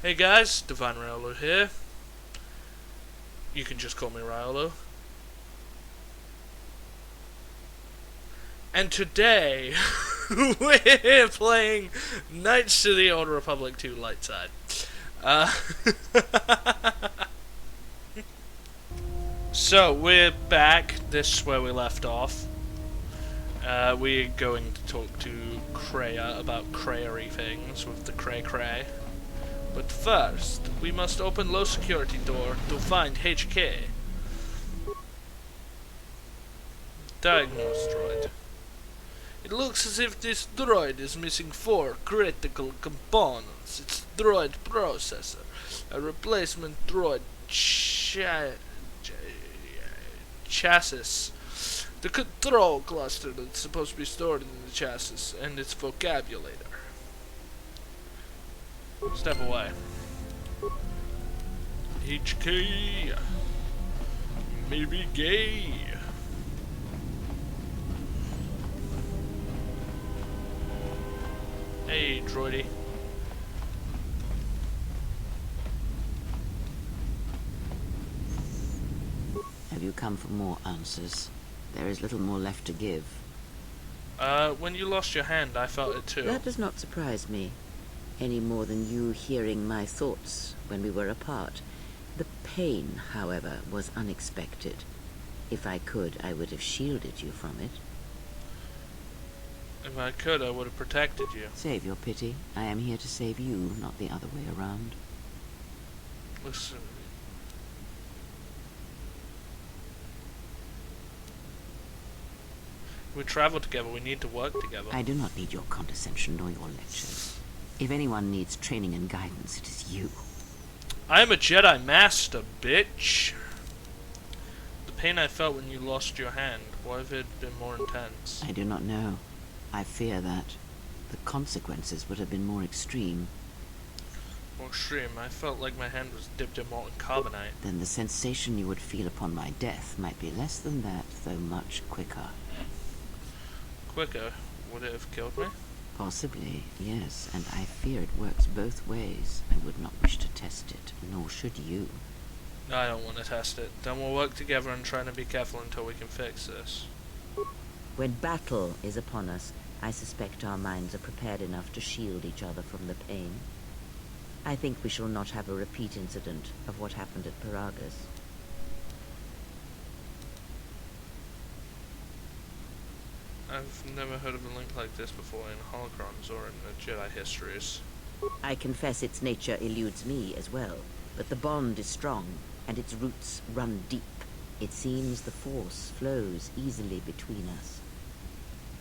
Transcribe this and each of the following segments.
Hey guys, Divine Riolo here. You can just call me Riolo. And today, we're playing Knights of the Old Republic 2 Lightside. So, we're back. This is where we left off. We're going to talk to Kreia about Kreia-y things with the Cray. But first, we must open low security door to find HK. Diagnose droid. It looks as if this droid is missing 4 critical components. Its droid processor, a replacement droid chassis, the control cluster that's supposed to be stored in the chassis, and its vocabulator. Step away. HK may be gay. Hey, droidy. Have you come for more answers? There is little more left to give. When you lost your hand, I felt it too. That does not surprise me, any more than you hearing my thoughts when we were apart. The pain, however, was unexpected. If I could, I would have shielded you from it. If I could, I would have protected you. Save your pity. I am here to save you, not the other way around. Listen. We travel together, we need to work together. I do not need your condescension nor your lectures. If anyone needs training and guidance, it is you. I am a Jedi Master, bitch. The pain I felt when you lost your hand, why have it been more intense? I do not know. I fear that the consequences would have been more extreme. More extreme. I felt like my hand was dipped in molten carbonite. Then the sensation you would feel upon my death might be less than that, though much quicker. Quicker? Would it have killed me? Possibly, yes, and I fear it works both ways. I would not wish to test it, nor should you. No, I don't want to test it. Then we'll work together and try to be careful until we can fix this. When battle is upon us, I suspect our minds are prepared enough to shield each other from the pain. I think we shall not have a repeat incident of what happened at Paragus. I've never heard of a link like this before in holocrons or in the Jedi histories. I confess its nature eludes me as well, but the bond is strong, and its roots run deep. It seems the Force flows easily between us.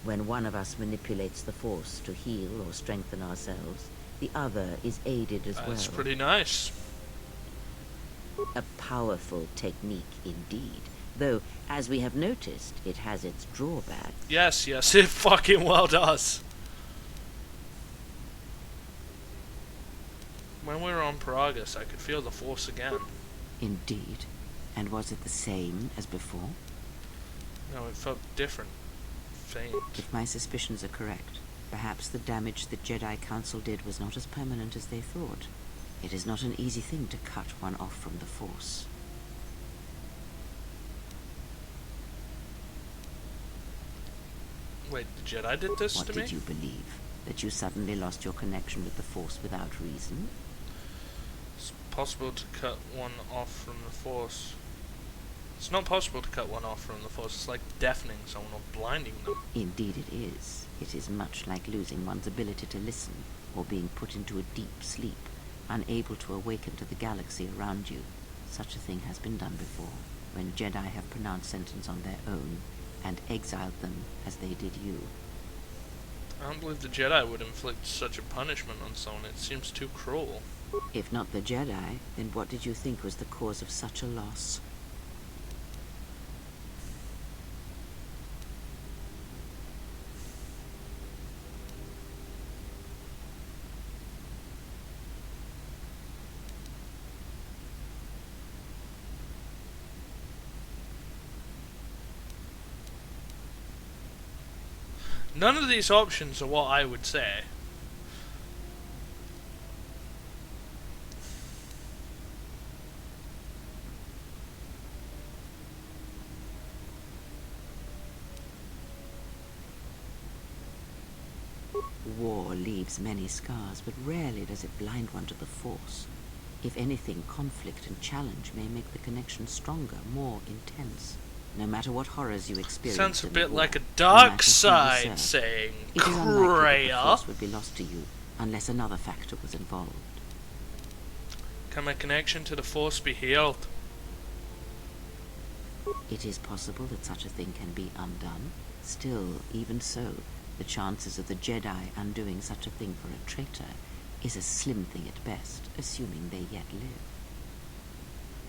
When one of us manipulates the Force to heal or strengthen ourselves, the other is aided as well. That's pretty nice. A powerful technique indeed. Though, as we have noticed, it has its drawbacks. Yes, it fucking well does. When we were on Paragus, I could feel the Force again. Indeed. And was it the same as before? No, it felt different. Faint. If my suspicions are correct, perhaps the damage the Jedi Council did was not as permanent as they thought. It is not an easy thing to cut one off from the Force. Wait, the Jedi did this What to me? did you believe? That you suddenly lost your connection with the Force without reason? It's possible to cut one off from the Force. It's not possible to cut one off from the Force. It's like deafening someone or blinding them. Indeed it is. It is much like losing one's ability to listen, or being put into a deep sleep, unable to awaken to the galaxy around you. Such a thing has been done before, when Jedi have pronounced sentence on their own, and exiled them as they did you. I don't believe the Jedi would inflict such a punishment on someone. It seems too cruel. If not the Jedi, then what did you think was the cause of such a loss? None of these options are what I would say. War leaves many scars, but rarely does it blind one to the Force. If anything, conflict and challenge may make the connection stronger, more intense. No matter what horrors you experience. Sounds a bit war, like a no dark matter who you side serve, saying, it is unlikely that the Kreia. Force would be lost to you unless another factor was involved. Can my connection to the Force be healed? It is possible that such a thing can be undone. Still, even so, the chances of the Jedi undoing such a thing for a traitor is a slim thing at best, assuming they yet live.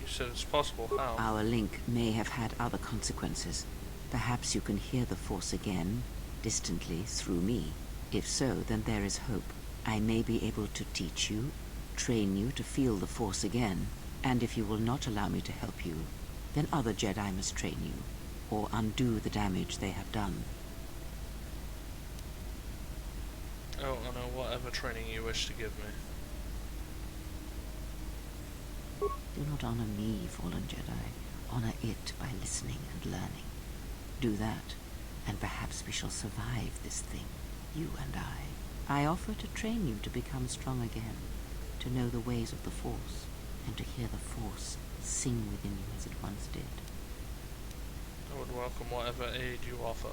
You said it's possible. How? Our link may have had other consequences. Perhaps you can hear the Force again, distantly, through me. If so, then there is hope. I may be able to teach you, train you to feel the Force again, and if you will not allow me to help you, then other Jedi must train you, or undo the damage they have done. Oh, I know, whatever training you wish to give me. Do not honor me, fallen Jedi. Honor it by listening and learning. Do that, and perhaps we shall survive this thing, you and I. I offer to train you to become strong again, to know the ways of the Force, and to hear the Force sing within you as it once did. I would welcome whatever aid you offer.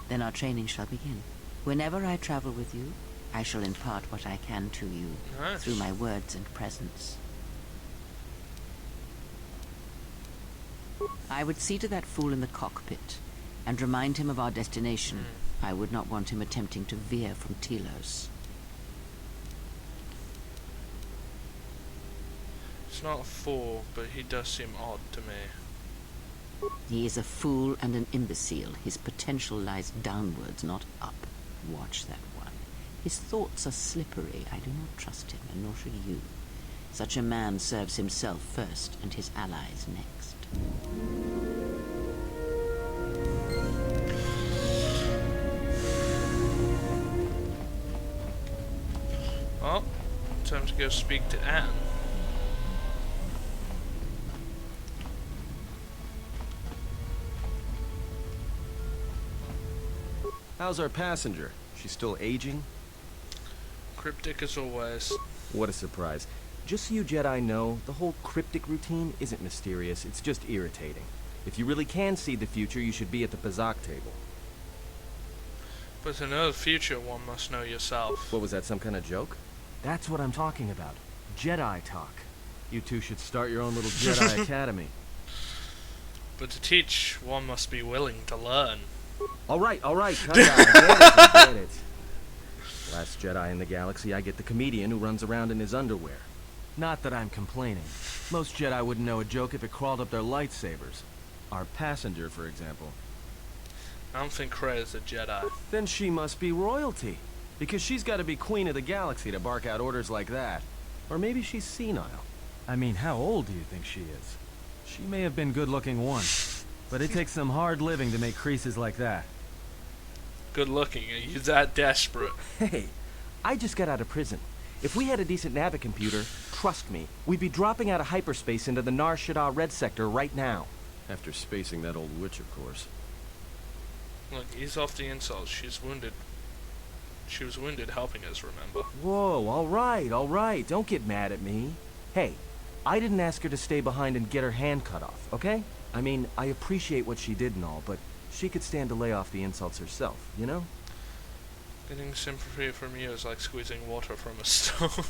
Then our training shall begin. Whenever I travel with you, I shall impart what I can to you Nice. through my words and presence. I would see to that fool in the cockpit and remind him of our destination. I would not want him attempting to veer from Telos. He's not a fool, but he does seem odd to me. He is a fool and an imbecile. His potential lies downwards, not up. Watch that one. His thoughts are slippery. I do not trust him, and nor should you. Such a man serves himself first, and his allies next. Well, time to go speak to Anne. How's our passenger? She's still aging? Cryptic as always. What a surprise. Just so you Jedi know, the whole cryptic routine isn't mysterious, it's just irritating. If you really can see the future, you should be at the Pazak table. But to know the future, one must know yourself. What was that, some kind of joke? That's what I'm talking about. Jedi talk. You two should start your own little Jedi academy. But to teach, one must be willing to learn. Alright, cut it out. I get it. Last Jedi in the galaxy, I get the comedian who runs around in his underwear. Not that I'm complaining. Most Jedi wouldn't know a joke if it crawled up their lightsabers. Our passenger, for example. I don't think Kreia's a Jedi. Then she must be royalty. Because she's got to be queen of the galaxy to bark out orders like that. Or maybe she's senile. I mean, how old do you think she is? She may have been good looking once, but it takes some hard living to make creases like that. Good looking, are you that desperate? Hey, I just got out of prison. If we had a decent navicomputer, trust me, we'd be dropping out of hyperspace into the Nar Shaddaa Red Sector right now. After spacing that old witch, of course. Look, ease off the insults. She's wounded. She was wounded helping us, remember? Whoa, all right. Don't get mad at me. Hey, I didn't ask her to stay behind and get her hand cut off, okay? I mean, I appreciate what she did and all, but she could stand to lay off the insults herself, you know? Getting sympathy from you is like squeezing water from a stone.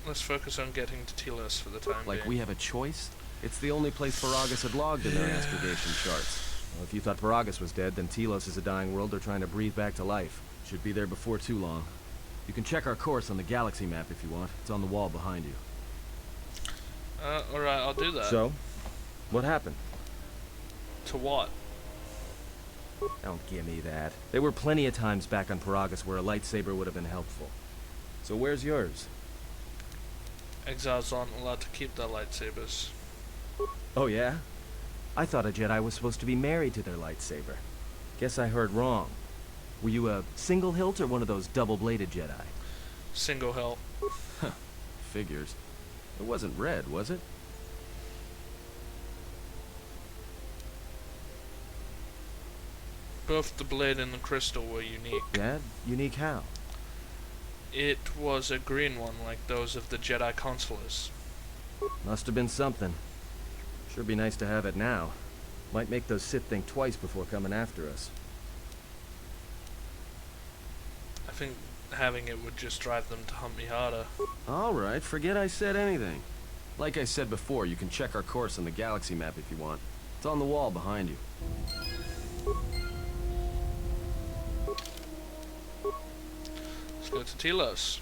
Let's focus on getting to Telos for the time being. Like we have a choice? It's the only place Paragus had logged in their astrogation charts. Well, if you thought Paragus was dead, then Telos is a dying world they're trying to breathe back to life. Should be there before too long. You can check our course on the galaxy map if you want. It's on the wall behind you. Alright, I'll do that. So, what happened? To what? Don't give me that. There were plenty of times back on Paragus where a lightsaber would have been helpful. So where's yours? Exiles aren't allowed to keep their lightsabers. Oh yeah? I thought a Jedi was supposed to be married to their lightsaber. Guess I heard wrong. Were you a single hilt or one of those double-bladed Jedi? Single hilt. Figures. It wasn't red, was it? Both the blade and the crystal were unique. Yeah? Unique how? It was a green one, like those of the Jedi consulars. Must have been something. Sure be nice to have it now. Might make those Sith think twice before coming after us. I think having it would just drive them to hunt me harder. Alright, forget I said anything. Like I said before, you can check our course on the galaxy map if you want. It's on the wall behind you. Let's go to Telos.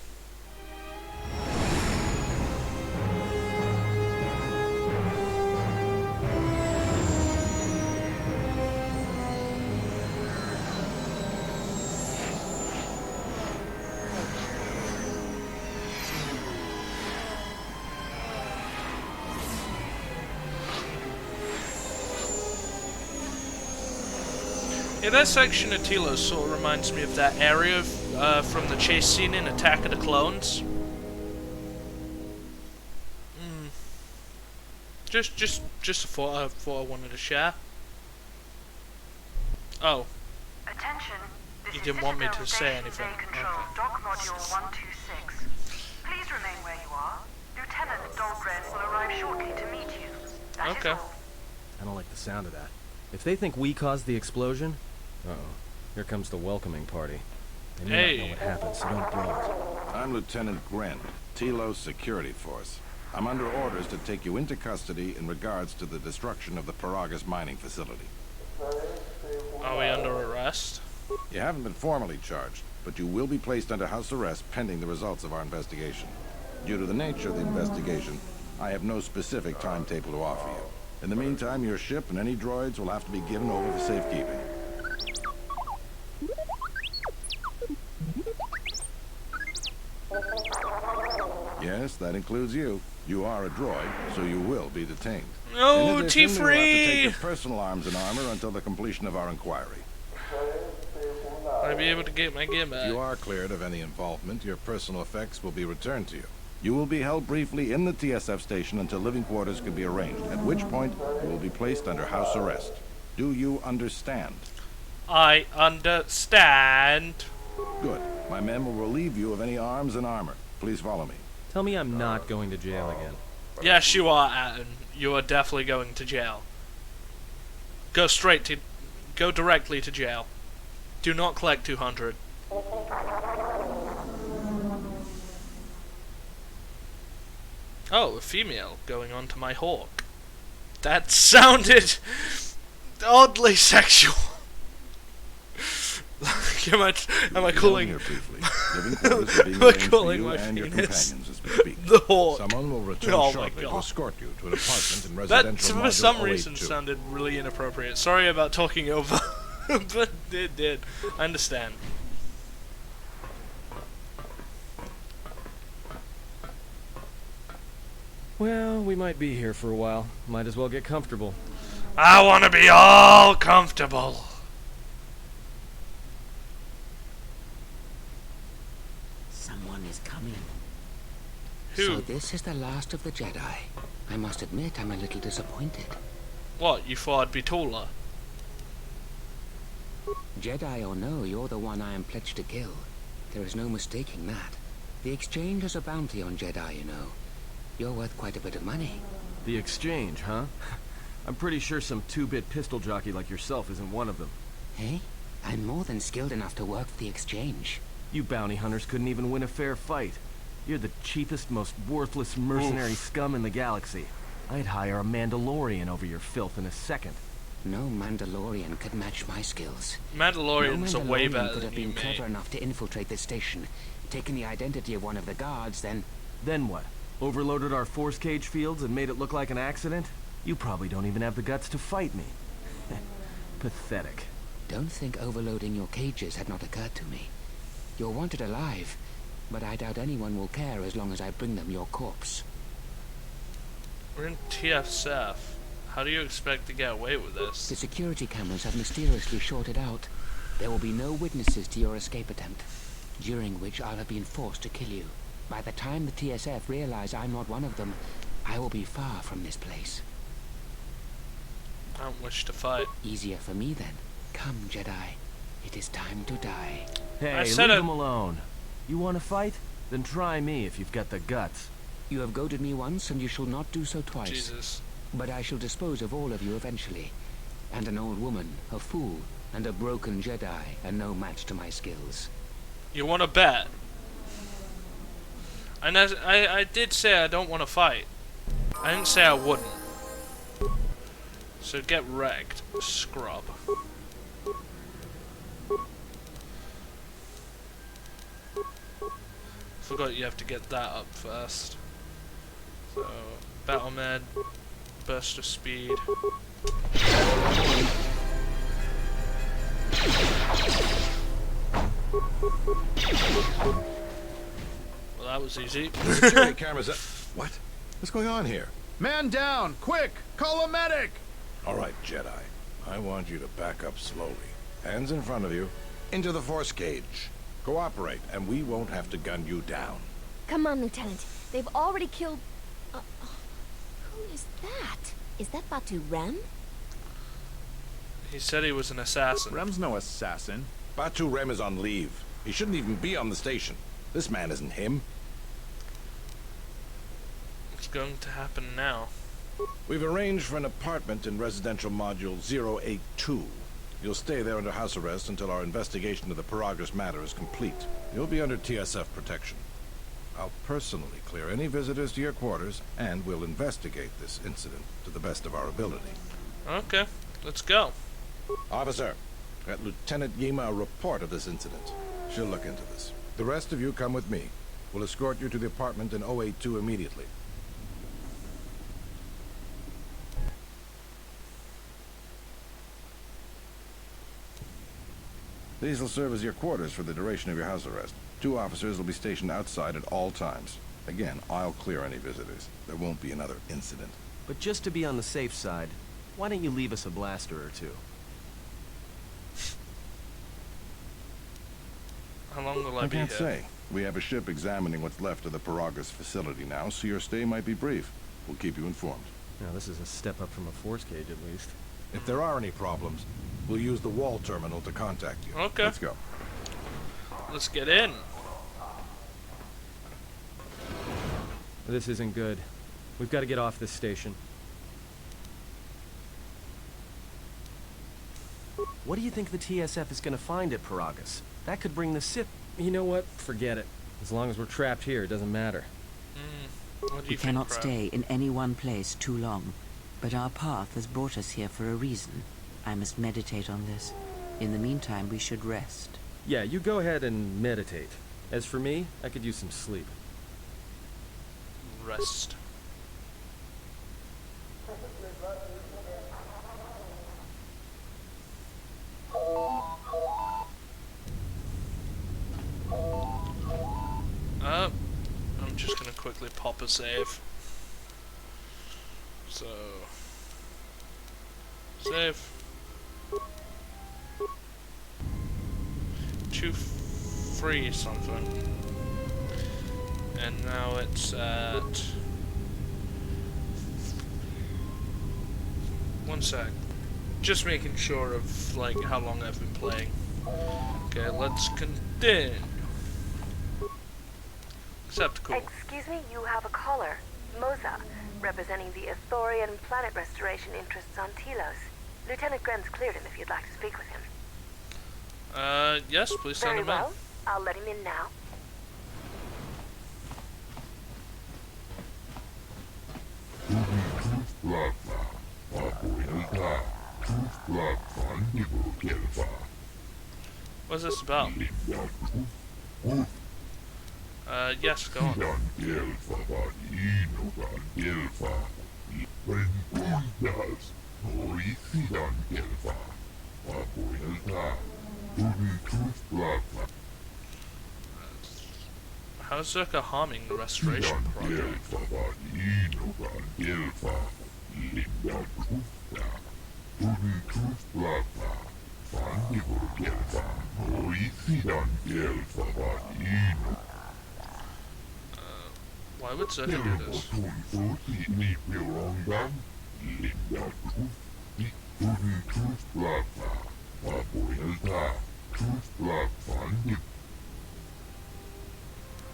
Yeah, that section of Telos sort of reminds me of that area from the chase scene in Attack of the Clones. Just a thought I wanted to share. Oh. Attention. This You is didn't want me to Citadel say Station anything. Bay Control, Okay. Dock Module 126. Please remain where you are. Lieutenant Dahlgren will arrive shortly to meet you. That is Okay. all. I don't like the sound of that. If they think we caused the explosion... Uh-oh. Here comes the welcoming party. They may not know what happened, so don't blow it. I'm Lieutenant Gren, Telos Security Force. I'm under orders to take you into custody in regards to the destruction of the Paragas mining facility. Are we under arrest? You haven't been formally charged, but you will be placed under house arrest pending the results of our investigation. Due to the nature of the investigation, I have no specific timetable to offer you. In the meantime, your ship and any droids will have to be given over for safekeeping. Yes, that includes you. You are a droid, so you will be detained. No, In addition, you will have to take T3! your personal arms and armor until the completion of our inquiry. I'll be able to get my gear If back. you are cleared of any involvement, your personal effects will be returned to you. You will be held briefly in the TSF station until living quarters can be arranged, at which point you will be placed under house arrest. Do you understand? I understand. Good. My men will relieve you of any arms and armor. Please follow me. Tell me I'm not going to jail again. Yes, you are, Atten. You are definitely going to jail. Go directly to jail. Do not collect 200. Oh, a female going on to my hawk. That sounded oddly sexual. am I Be calling here briefly. Living quarters are being Am I arranged for calling you my and your penis companions as we speak. the hawk? Someone will return Oh my shortly to God. escort you to an apartment in That residential for module some reason 082. sounded really inappropriate. Sorry about talking over, but it did. I understand. Well, we might be here for a while. Might as well get comfortable. I want to be all comfortable. Someone is coming. Who? So this is the last of the Jedi. I must admit I'm a little disappointed. What, you thought I'd be taller? Jedi or no, you're the one I am pledged to kill. There is no mistaking that. The exchange is a bounty on Jedi, you know. You're worth quite a bit of money. The exchange, huh? I'm pretty sure some two-bit pistol jockey like yourself isn't one of them. Hey? I'm more than skilled enough to work for the exchange. You bounty hunters couldn't even win a fair fight. You're the cheapest, most worthless mercenary scum in the galaxy. I'd hire a Mandalorian over your filth in a second. No Mandalorian could match my skills. Mandalorians no are way Mandalorian better could than have you, been mate. clever enough to infiltrate this station, taken the identity of one of the guards, then... Then what? Overloaded our force cage fields and made it look like an accident? You probably don't even have the guts to fight me. Pathetic. Don't think overloading your cages had not occurred to me. You're wanted alive, but I doubt anyone will care as long as I bring them your corpse. We're in TSF. How do you expect to get away with The this? security cameras have mysteriously shorted out. There will be no witnesses to your escape attempt, during which I'll have been forced to kill you. By the time the TSF realize I'm not one of them, I will be far from this place. I don't wish to fight. Easier for me then. Come, Jedi. It is time to die. Hey, leave said it. him alone. You want to fight? Then try me if you've got the guts. You have goaded me once, and you shall not do so twice. Jesus. But I shall dispose of all of you eventually. And an old woman, a fool, and a broken Jedi are no match to my skills. You want to bet? And as I did say I don't want to fight. I didn't say I wouldn't. So get wrecked, scrub. Forgot you have to get that up first. So, battle med, burst of speed. Well, that was easy. Security cameras up. What? What's going on here? Man down! Quick! Call a medic! All right, Jedi. I want you to back up slowly. Hands in front of you. Into the force cage. Cooperate, and we won't have to gun you down. Come on, Lieutenant. They've already killed... who is that? Is that Batu Rem? He said he was an assassin. Rem's no assassin. Batu Rem is on leave. He shouldn't even be on the station. This man isn't him. It's going to happen now. We've arranged for an apartment in residential module 082. You'll stay there under house arrest until our investigation of the Paragus matter is complete. You'll be under TSF protection. I'll personally clear any visitors to your quarters, and we'll investigate this incident to the best of our ability. Okay, let's go. Officer, get Lieutenant Yima a report of this incident. She'll look into this. The rest of you come with me. We'll escort you to the apartment in 082 immediately. These will serve as your quarters for the duration of your house arrest. 2 officers will be stationed outside at all times. Again, I'll clear any visitors. There won't be another incident. But just to be on the safe side, why don't you leave us a blaster or two? How long will I be can't here? say. We have a ship examining what's left of the Paragus facility now, so your stay might be brief. We'll keep you informed. Now, this is a step up from a force cage, at least. If there are any problems, we'll use the wall terminal to contact you. Okay. Let's go. Let's get in. This isn't good. We've got to get off this station. What do you think the TSF is going to find at Paragus? That could bring the Sith... You know what? Forget it. As long as we're trapped here, it doesn't matter. What do We you think, cannot Crab? stay in any one place too long, but our path has brought us here for a reason. I must meditate on this. In the meantime, we should rest. Yeah, you go ahead and meditate. As for me, I could use some sleep. Rest. I'm just gonna quickly pop a save. So... Save. 2-3 something. And now it's at... 1 sec. Just making sure of, like, how long I've been playing. Okay, let's continue. Acceptable. Excuse me, you have a caller. Moza, representing the Athorian planet restoration interests on Telos. Lieutenant Gren's cleared him if you'd like to speak with him. Yes, please send Very him well. I'll let him in now. What's this about? Yes, go on. How's Zerka harming the restoration project? Why would Zerka do this?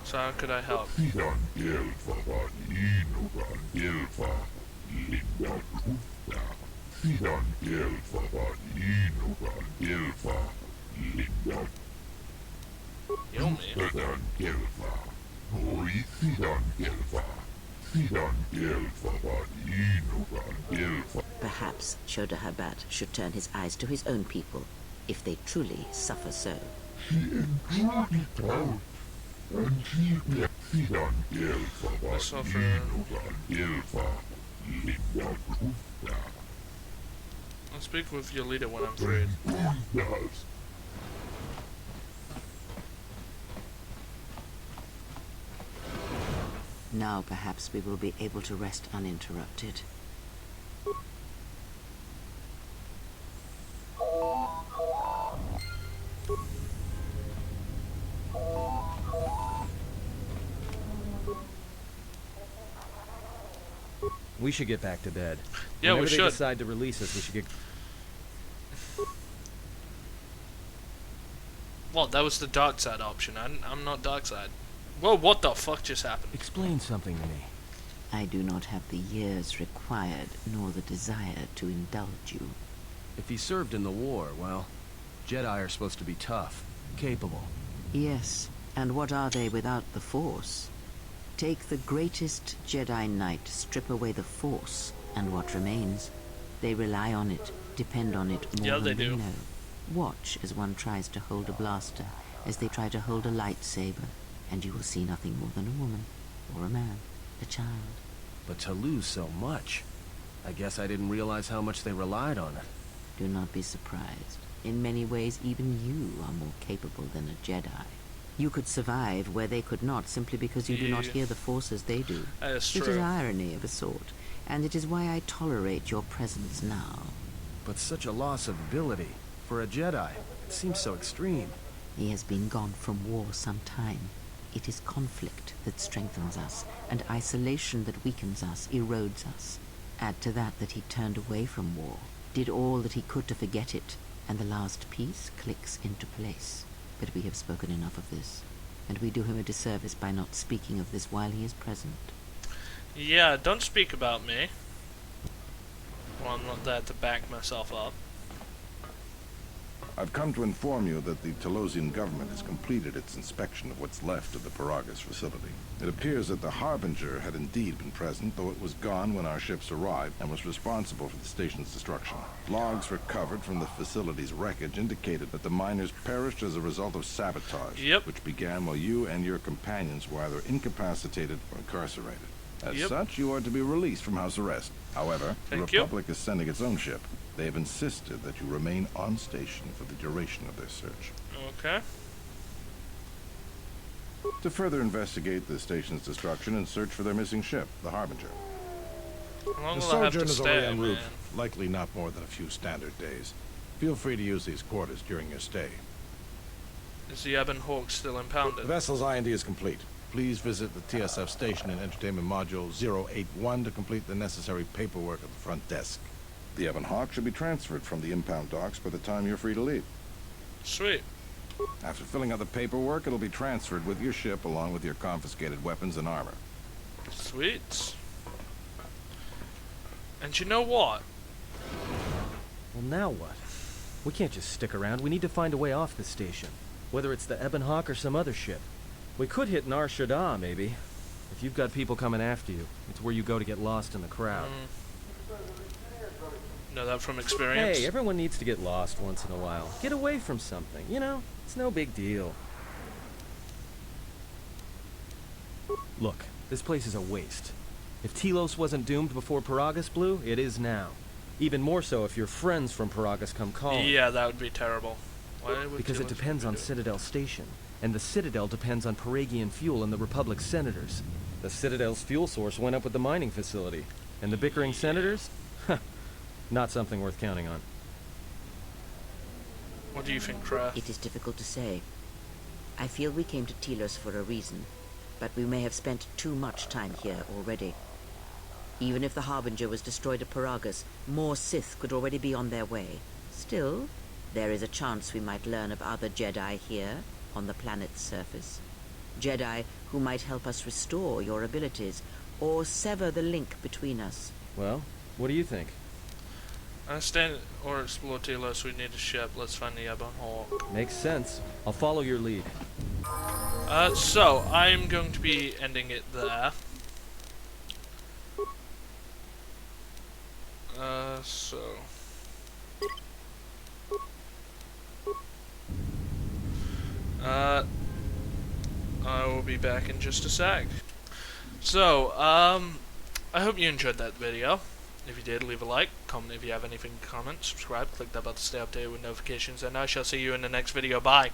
So how could I help? Heal me. Perhaps Shodahabat should turn his eyes to his own people, if they truly suffer so. Let's offer. I'll speak with your leader when I'm freed. Now perhaps we will be able to rest uninterrupted. We should get back to bed. Yeah, Whenever we they should. decide to release us, we should get... What? That was the dark side option. I'm not dark side. Whoa, what the fuck just happened? Explain something to me. I do not have the years required, nor the desire to indulge you. If he served in the war, well, Jedi are supposed to be tough, capable. Yes, and what are they without the Force? Take the greatest Jedi Knight, strip away the Force, and what remains? They rely on it, depend on it more Yeah, than they they do. know. Watch as one tries to hold a blaster, as they try to hold a lightsaber, and you will see nothing more than a woman, or a man, a child. But to lose so much, I guess I didn't realize how much they relied on it. Do not be surprised. In many ways, even you are more capable than a Jedi. You could survive where they could not, simply because you do not Yeah. hear the Force as they do. That is It is true. irony of a sort, and it is why I tolerate your presence now. But such a loss of ability, for a Jedi, it seems so extreme. He has been gone from war some time. It is conflict that strengthens us, and isolation that weakens us, erodes us. Add to that he turned away from war, did all that he could to forget it, and the last piece clicks into place. But we have spoken enough of this, and we do him a disservice by not speaking of this while he is present. Yeah, don't speak about me. Well, I'm not there to back myself up. I've come to inform you that the Telosian government has completed its inspection of what's left of the Paragas facility. It appears that the Harbinger had indeed been present, though it was gone when our ships arrived and was responsible for the station's destruction. Logs recovered from the facility's wreckage indicated that the miners perished as a result of sabotage, Yep. which began while you and your companions were either incapacitated or incarcerated. As Yep. such, you are to be released from house arrest. However, the Thank you. Republic is sending its own ship. They have insisted that you remain on station for the duration of their search. Okay. To further investigate the station's destruction and search for their missing ship, the Harbinger. How long The will I have to sojourn is already stay, en route, man? likely not more than a few standard days. Feel free to use these quarters during your stay. Is the Ebon Hawk still The impounded? vessel's IND is complete. Please visit the TSF station in Entertainment Module 081 to complete the necessary paperwork at the front desk. The Ebon Hawk should be transferred from the impound docks by the time you're free to leave. Sweet. After filling out the paperwork, it'll be transferred with your ship along with your confiscated weapons and armor. Sweet. And you know what? Well, now what? We can't just stick around. We need to find a way off this station. Whether it's the Ebon Hawk or some other ship. We could hit Nar Shaddaa, maybe. If you've got people coming after you, it's where you go to get lost in the crowd. Know that from experience. Hey, everyone needs to get lost once in a while. Get away from something, you know? It's no big deal. Look, this place is a waste. If Telos wasn't doomed before Paragas blew, it is now. Even more so if your friends from Paragas come calling. Yeah, that would be terrible. Why would Because it Telos depends do on it? Citadel Station. And the Citadel depends on Paragian fuel and the Republic's senators. The Citadel's fuel source went up with the mining facility. And the bickering senators? Not something worth counting on. What do you think, Kra? It is difficult to say. I feel we came to Telos for a reason, but we may have spent too much time here already. Even if the Harbinger was destroyed at Paragas, more Sith could already be on their way. Still, There is a chance we might learn of other Jedi here, on the planet's surface. Jedi who might help us restore your abilities, or sever the link between us. Well, what do you think? Understand or explore Telos, we need a ship. Let's find the Ebon Hawk. Makes sense. I'll follow your lead. So, I'm going to be ending it there. I will be back in just a sec. So, I hope you enjoyed that video. If you did, leave a like, comment if you have anything to comment, subscribe, click that button to stay updated with notifications, and I shall see you in the next video. Bye!